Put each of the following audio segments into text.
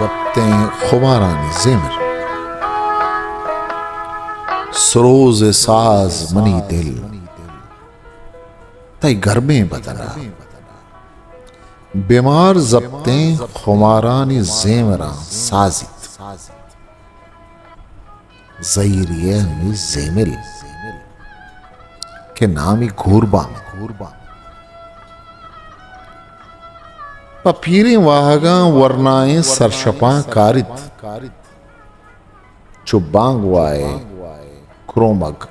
ضبطیں خمارانی زمر، serves ساز منی دل تئی گھر میں بدنا، بیمار ضبطیں خمارانی زیمراں سازت، زیریہ ہمی زیمل کہ نامی گھوربا پیریں واہگاں ورنائیں سرشپاں کارت، چو بانگ وائے کرومگ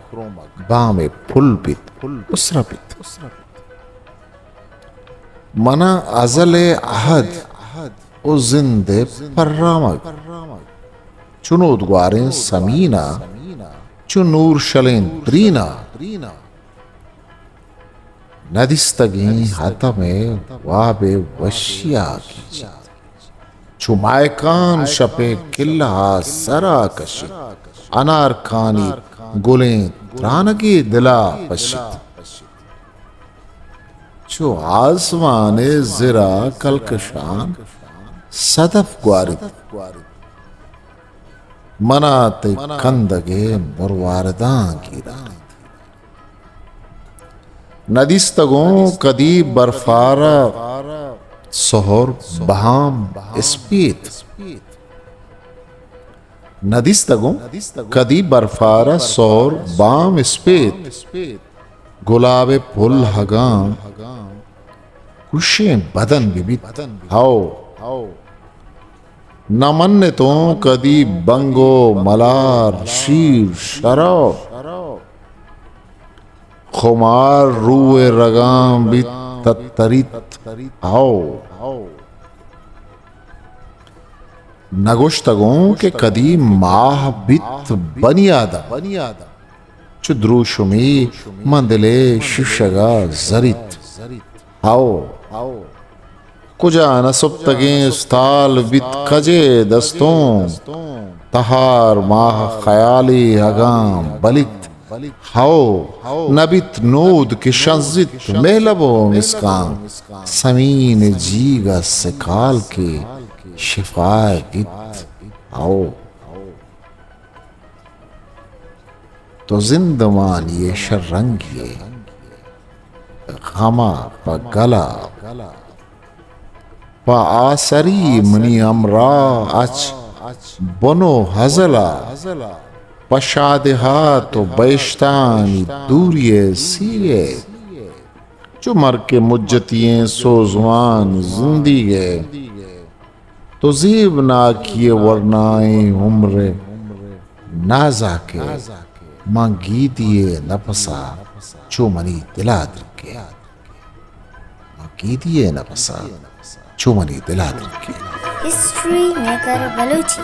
بام پھل پت اسرا پت، منا ازل احد او زند پرامگ، چنود گواریں سمینہ چو نور شلیں ترینا، ندستگیں حتم واب وشیا کیچت، چو مائکان شپ کلہا سرا کشت، انارکانی گلیں ترانگی دلا پشت، چو آسمان زرا کلکشان صدف گوارد، منات کندگے مرواردان گیران، ندیستگوں کدی برفارا سہر بہام اسپیت، ندیستگوں کدی برفارا سہر بام اسپیت، گلاب پھل ہگام کشیں بدن بیت ہاؤ، نمنتوں کدی بنگو ملار شیر شرو، خمار روئے رگام بیت تتریت آؤ، نگشتگوں کے کدی ماہ بیت بنیادہ، چو دروشمی مندلے ششگا زریت آؤ، کجا نسبتگیں استال بیت کجے دستوں، تہار ماہ خیالی ہگام بلیت ہاؤ، نبیت نود کی شنزت محلبوں مسکان، سمین جیگا سکال کی شفائے بیت آؤ، تو زندمان یہ شرنگیے غما پا گلا، پا آسری منی امرا اچ بنو ہزلا، پشادہات و بیشتانی دوریے سیے، جو مر کے مجتیں سوزوان زندگے، تو زیب ناکیے ورنائیں عمر نازا کے، ماں گیدیے نپسا چو منی دلا درکے، ماں گیدیے نپسا چو منی دلا درکے۔ History maker Balochi.